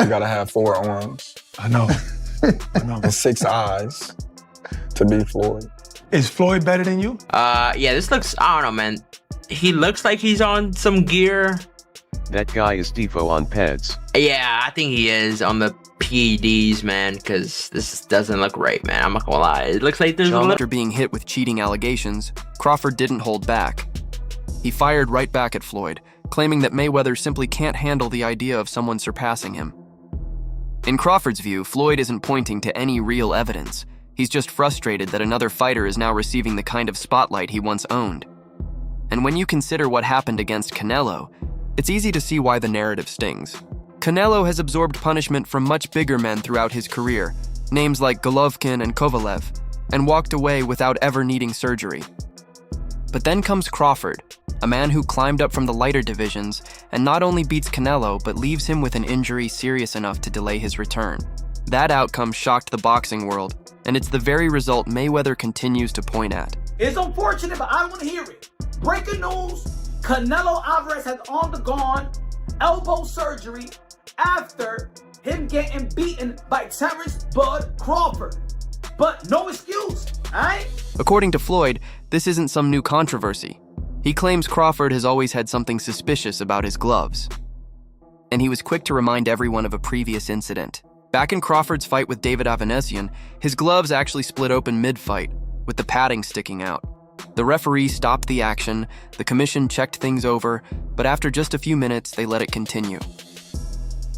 You gotta have 4 arms. I know. I know. And 6 eyes to be Floyd. Is Floyd better than you? Yeah, this looks, I don't know, man. He looks like he's on some gear. That guy is Defoe on Peds. Yeah, I think he is on the PEDs, man, because this doesn't look right, man. I'm not gonna lie. It looks like there's a little... After being hit with cheating allegations, Crawford didn't hold back. He fired right back at Floyd, claiming that Mayweather simply can't handle the idea of someone surpassing him. In Crawford's view, Floyd isn't pointing to any real evidence. He's just frustrated that another fighter is now receiving the kind of spotlight he once owned. And when you consider what happened against Canelo, it's easy to see why the narrative stings. Canelo has absorbed punishment from much bigger men throughout his career, names like Golovkin and Kovalev, and walked away without ever needing surgery. But then comes Crawford, a man who climbed up from the lighter divisions and not only beats Canelo, but leaves him with an injury serious enough to delay his return. That outcome shocked the boxing world, and it's the very result Mayweather continues to point at. It's unfortunate, but I want to hear it. Breaking news, Canelo Alvarez has undergone elbow surgery after him getting beaten by Terence "Bud" Crawford. But no excuse, alright? According to Floyd, this isn't some new controversy. He claims Crawford has always had something suspicious about his gloves. And he was quick to remind everyone of a previous incident. Back in Crawford's fight with David Avanesian, his gloves actually split open mid-fight, with the padding sticking out. The referee stopped the action, the commission checked things over, but after just a few minutes, they let it continue.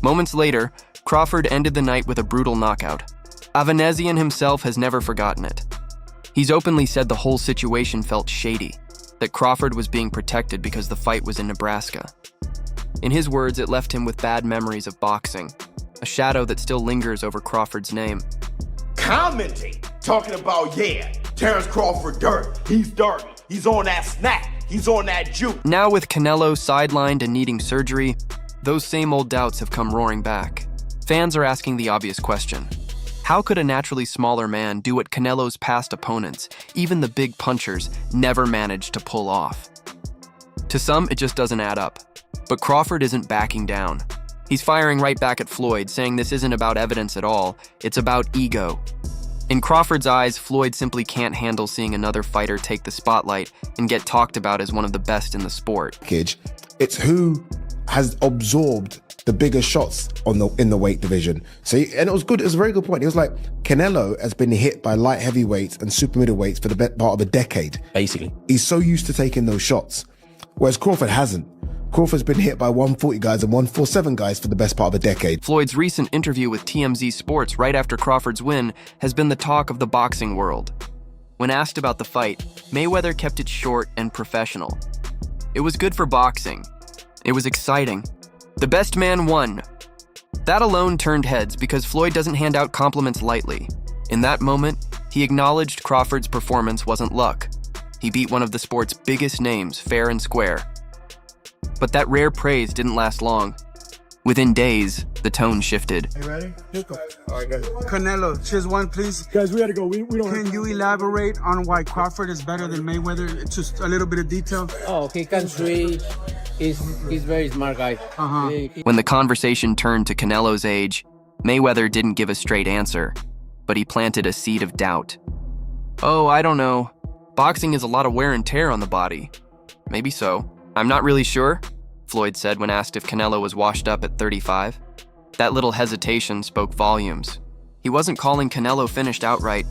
Moments later, Crawford ended the night with a brutal knockout. Avanesian himself has never forgotten it. He's openly said the whole situation felt shady, that Crawford was being protected because the fight was in Nebraska. In his words, it left him with bad memories of boxing, a shadow that still lingers over Crawford's name. Commenting, talking about, yeah, Terence Crawford dirt, he's dirty, he's on that snack, he's on that juice. Now with Canelo sidelined and needing surgery, those same old doubts have come roaring back. Fans are asking the obvious question. How could a naturally smaller man do what Canelo's past opponents, even the big punchers, never managed to pull off? To some, it just doesn't add up. But Crawford isn't backing down. He's firing right back at Floyd, saying this isn't about evidence at all, it's about ego. In Crawford's eyes, Floyd simply can't handle seeing another fighter take the spotlight and get talked about as one of the best in the sport. It's who has absorbed the bigger shots in the weight division. So, and it was good. It was a very good point. It was like Canelo has been hit by light heavyweights and super middleweights for the best part of a decade. Basically, he's so used to taking those shots, whereas Crawford hasn't. Crawford's been hit by 140 guys and 147 guys for the best part of a decade. Floyd's recent interview with TMZ Sports right after Crawford's win has been the talk of the boxing world. When asked about the fight, Mayweather kept it short and professional. It was good for boxing. It was exciting. The best man won. That alone turned heads because Floyd doesn't hand out compliments lightly. In that moment, he acknowledged Crawford's performance wasn't luck. He beat one of the sport's biggest names, fair and square. But that rare praise didn't last long. Within days, the tone shifted. You ready? All right, guys. Canelo, choose one, please. Guys, we gotta go. We don't. Can you elaborate on why Crawford is better than Mayweather? Just a little bit of detail. Oh, he can switch. He's very smart guy. When the conversation turned to Canelo's age, Mayweather didn't give a straight answer, but he planted a seed of doubt. Oh, I don't know. Boxing is a lot of wear and tear on the body. Maybe so. I'm not really sure, Floyd said when asked if Canelo was washed up at 35. That little hesitation spoke volumes. He wasn't calling Canelo finished outright,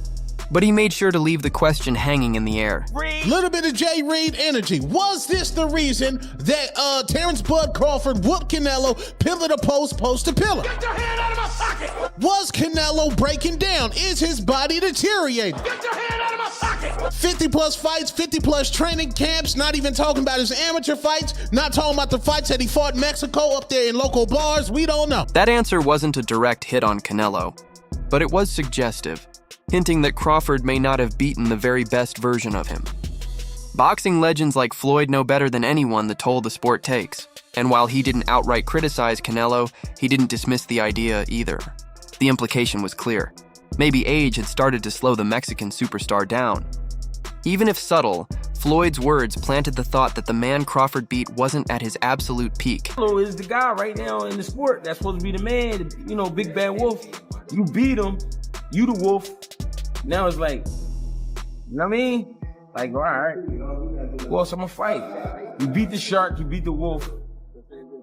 but he made sure to leave the question hanging in the air. Little bit of Jay Reed energy. Was this the reason that Terence "Bud" Crawford whooped Canelo pillar to post, post to pillar? Get your hand out of my pocket! Was Canelo breaking down? Is his body deteriorating? Get your hand out of my pocket! 50 plus fights, 50 plus training camps, not even talking about his amateur fights, not talking about the fights that he fought in Mexico up there in local bars. We don't know. That answer wasn't a direct hit on Canelo, but it was suggestive, hinting that Crawford may not have beaten the very best version of him. Boxing legends like Floyd know better than anyone the toll the sport takes, and while he didn't outright criticize Canelo, he didn't dismiss the idea either. The implication was clear. Maybe age had started to slow the Mexican superstar down. Even if subtle, Floyd's words planted the thought that the man Crawford beat wasn't at his absolute peak. Canelo is the guy right now in the sport that's supposed to be the man, you know, big bad wolf. You beat him, you the wolf. Now it's like, you know what I mean? Like, all right, who else I'm gonna fight? You beat the shark, you beat the wolf.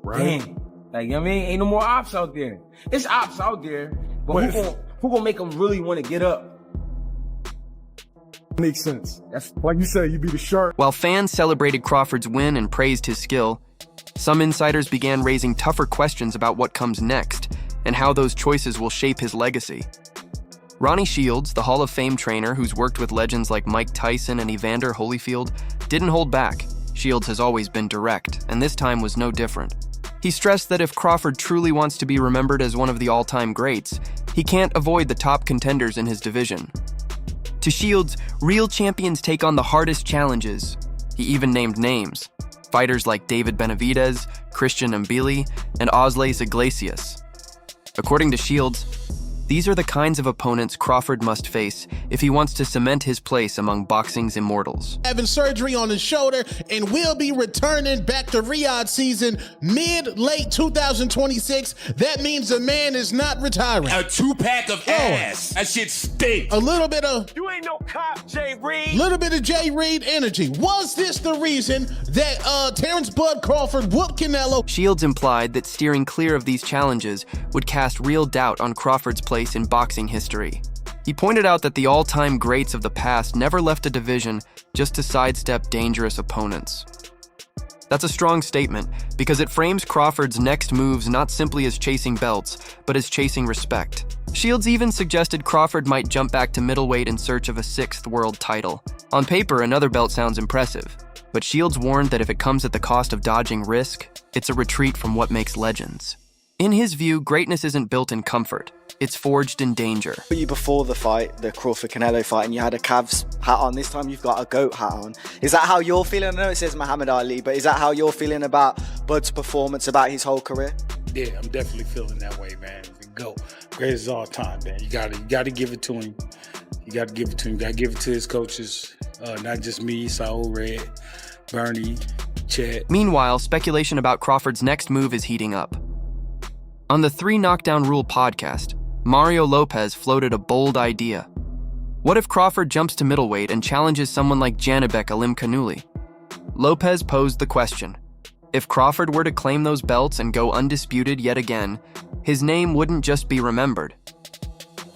Right. Damn. Like, you know what I mean? Ain't no more ops out there. It's ops out there, but who gonna make them really want to get up? Makes sense. That's like you said, you be the shark. While fans celebrated Crawford's win and praised his skill, some insiders began raising tougher questions about what comes next and how those choices will shape his legacy. Ronnie Shields, the Hall of Fame trainer who's worked with legends like Mike Tyson and Evander Holyfield, didn't hold back. Shields has always been direct, and this time was no different. He stressed that if Crawford truly wants to be remembered as one of the all-time greats, he can't avoid the top contenders in his division. To Shields, real champions take on the hardest challenges. He even named names. Fighters like David Benavidez, Christian Mbili, and Osleis Iglesias. According to Shields, these are the kinds of opponents Crawford must face if he wants to cement his place among boxing's immortals. Having surgery on his shoulder and will be returning back to Riyadh season mid-late 2026. That means the man is not retiring. A 2-pack of ass. That shit stinks. A little bit of... You ain't no cop, Jay Reed. Little bit of Jay Reed energy. Was this the reason that Terence Bud Crawford whooped Canelo? Shields implied that steering clear of these challenges would cast real doubt on Crawford's place in boxing history. He pointed out that the all-time greats of the past never left a division just to sidestep dangerous opponents. That's a strong statement because it frames Crawford's next moves not simply as chasing belts, but as chasing respect. Shields even suggested Crawford might jump back to middleweight in search of a 6th world title. On paper, another belt sounds impressive, but Shields warned that if it comes at the cost of dodging risk, it's a retreat from what makes legends. In his view, greatness isn't built in comfort. It's forged in danger. You before the fight, the Crawford-Canelo fight, and you had a Cavs hat on. This time you've got a GOAT hat on. Is that how you're feeling? I know it says Muhammad Ali, but is that how you're feeling about Bud's performance, about his whole career? Yeah, I'm definitely feeling that way, man. The GOAT, greatest of all time, man. You gotta give it to him. You gotta give it to him. You gotta give it to his coaches, not just me, Saul Red, Bernie, Chet. Meanwhile, speculation about Crawford's next move is heating up. On the 3 Knockdown Rule podcast, Mario Lopez floated a bold idea. What if Crawford jumps to middleweight and challenges someone like Janibek Alimkhanuly? Lopez posed the question. If Crawford were to claim those belts and go undisputed yet again, his name wouldn't just be remembered.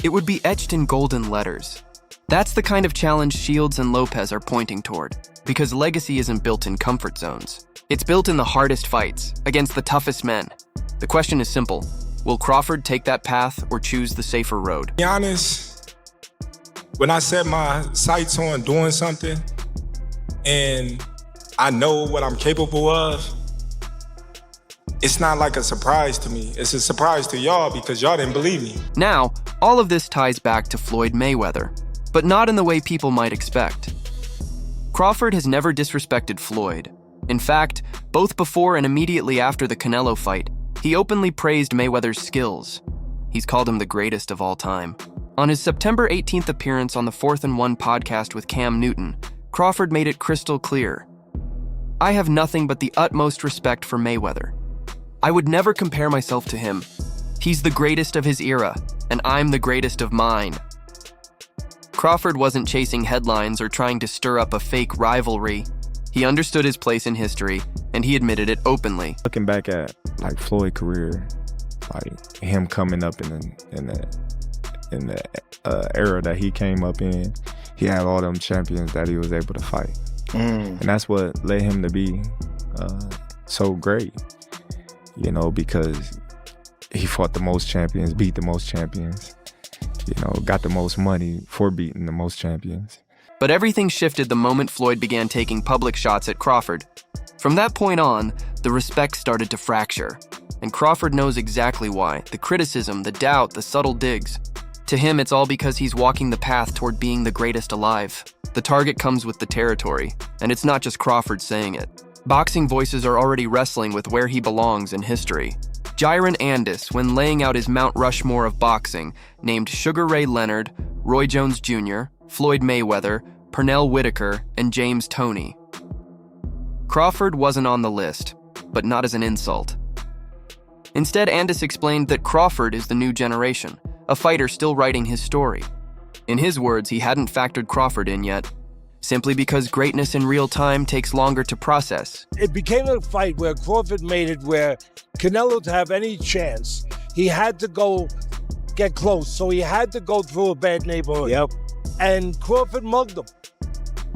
It would be etched in golden letters. That's the kind of challenge Shields and Lopez are pointing toward, because legacy isn't built in comfort zones. It's built in the hardest fights, against the toughest men. The question is simple. Will Crawford take that path or choose the safer road? To be honest, when I set my sights on doing something and I know what I'm capable of, it's not like a surprise to me. It's a surprise to y'all because y'all didn't believe me. Now, all of this ties back to Floyd Mayweather, but not in the way people might expect. Crawford has never disrespected Floyd. In fact, both before and immediately after the Canelo fight, he openly praised Mayweather's skills. He's called him the greatest of all time. On his September 18th appearance on the 4th and 1 podcast with Cam Newton, Crawford made it crystal clear. I have nothing but the utmost respect for Mayweather. I would never compare myself to him. He's the greatest of his era, and I'm the greatest of mine. Crawford wasn't chasing headlines or trying to stir up a fake rivalry. He understood his place in history, and he admitted it openly. Looking back at like Floyd's career, like him coming up in the era that he came up in, he had all them champions that he was able to fight, and that's what led him to be so great. You know, because he fought the most champions, beat the most champions. You know, got the most money for beating the most champions. But everything shifted the moment Floyd began taking public shots at Crawford. From that point on, the respect started to fracture. And Crawford knows exactly why. The criticism, the doubt, the subtle digs. To him, it's all because he's walking the path toward being the greatest alive. The target comes with the territory, and it's not just Crawford saying it. Boxing voices are already wrestling with where he belongs in history. Jaron Andis, when laying out his Mount Rushmore of boxing, named Sugar Ray Leonard, Roy Jones Jr., Floyd Mayweather, Pernell Whitaker, and James Toney. Crawford wasn't on the list, but not as an insult. Instead, Andis explained that Crawford is the new generation, a fighter still writing his story. In his words, he hadn't factored Crawford in yet, simply because greatness in real time takes longer to process. It became a fight where Crawford made it where Canelo, to have any chance, he had to go get close. So he had to go through a bad neighborhood. Yep. And Crawford mugged him.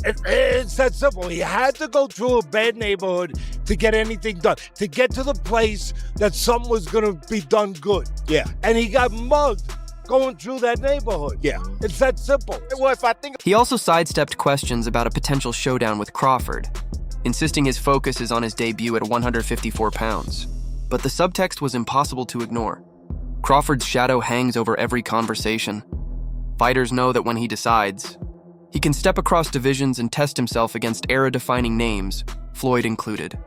It's that simple. He had to go through a bad neighborhood to get anything done, to get to the place that something was going to be done good. Yeah. And he got mugged going through that neighborhood. Yeah. It's that simple. Well, if I think He also sidestepped questions about a potential showdown with Crawford, insisting his focus is on his debut at 154 pounds. But the subtext was impossible to ignore. Crawford's shadow hangs over every conversation. Fighters know that when he decides, he can step across divisions and test himself against era-defining names, Floyd included.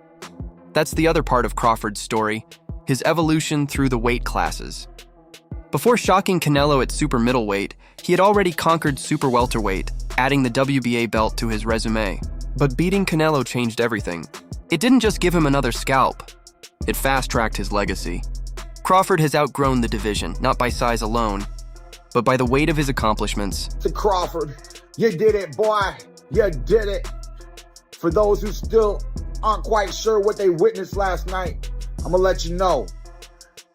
That's the other part of Crawford's story, his evolution through the weight classes. Before shocking Canelo at super middleweight, he had already conquered super welterweight, adding the WBA belt to his resume. But beating Canelo changed everything. It didn't just give him another scalp, it fast-tracked his legacy. Crawford has outgrown the division, not by size alone, but by the weight of his accomplishments. To Crawford, you did it, boy. You did it. For those who still aren't quite sure what they witnessed last night, I'm gonna let you know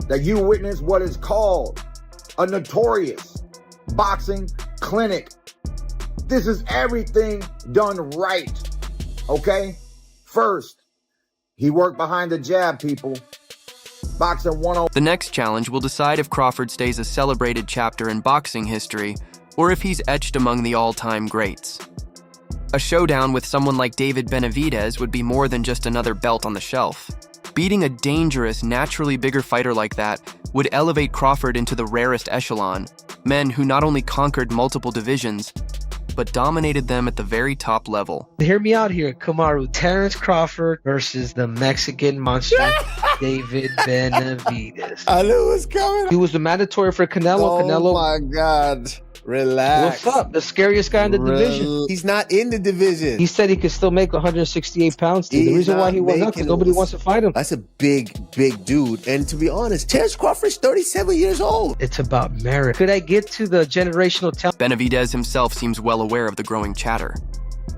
that you witnessed what is called a notorious boxing clinic. This is everything done right, okay? First, he worked behind the jab, people. Boxing 101. The next challenge will decide if Crawford stays a celebrated chapter in boxing history or if he's etched among the all-time greats. A showdown with someone like David Benavidez would be more than just another belt on the shelf. Beating a dangerous, naturally bigger fighter like that would elevate Crawford into the rarest echelon, men who not only conquered multiple divisions, but dominated them at the very top level. Hear me out here, Kamaru. Terence Crawford versus the Mexican monster, David Benavidez. I knew it was coming. He was the mandatory for Canelo. Oh my God. Relax. What's up? The scariest guy in the division. He's not in the division. He said he could still make 168 pounds. Dude. The reason why he was up because nobody wants to fight him. That's a big dude. And to be honest, Terence Crawford's 37 years old. It's about merit. Could I get to the generational talent? Benavidez himself seems well aware of the growing chatter.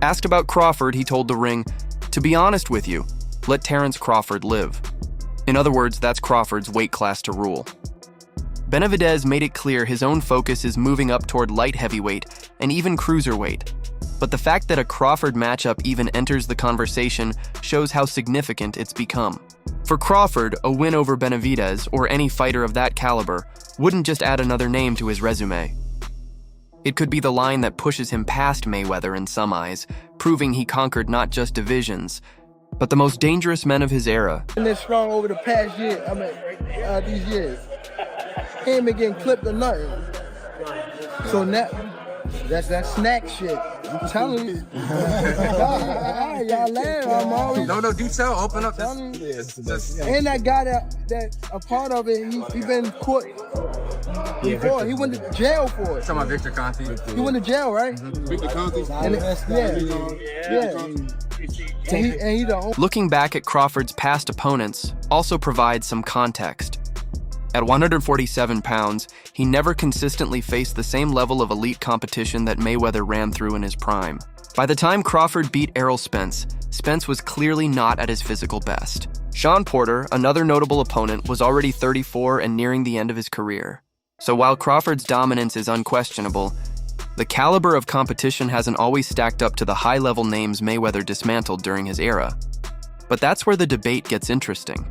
Asked about Crawford, he told The Ring, "To be honest with you, let Terence Crawford live." In other words, that's Crawford's weight class to rule. Benavidez made it clear his own focus is moving up toward light heavyweight and even cruiserweight. But the fact that a Crawford matchup even enters the conversation shows how significant it's become. For Crawford, a win over Benavidez, or any fighter of that caliber, wouldn't just add another name to his resume. It could be the line that pushes him past Mayweather in some eyes, proving he conquered not just divisions, but the most dangerous men of his era. Been this strong over the past year, these years. He ain't been getting clipped or nothing. So now, that's that snack shit. I'm telling you. Y'all laugh, I'm always... No, do tell. Open up. And that guy that a part of it, he been caught before. He went to jail for it. Talking about Victor Conte. He went to jail, right? Victor Conte? Yeah. Looking back at Crawford's past opponents also provides some context. At 147 pounds, he never consistently faced the same level of elite competition that Mayweather ran through in his prime. By the time Crawford beat Errol Spence, Spence was clearly not at his physical best. Sean Porter, another notable opponent, was already 34 and nearing the end of his career. So while Crawford's dominance is unquestionable, the caliber of competition hasn't always stacked up to the high-level names Mayweather dismantled during his era. But that's where the debate gets interesting.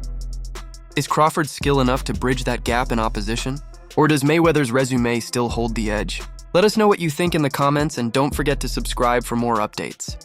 Is Crawford's skill enough to bridge that gap in opposition? Or does Mayweather's resume still hold the edge? Let us know what you think in the comments and don't forget to subscribe for more updates.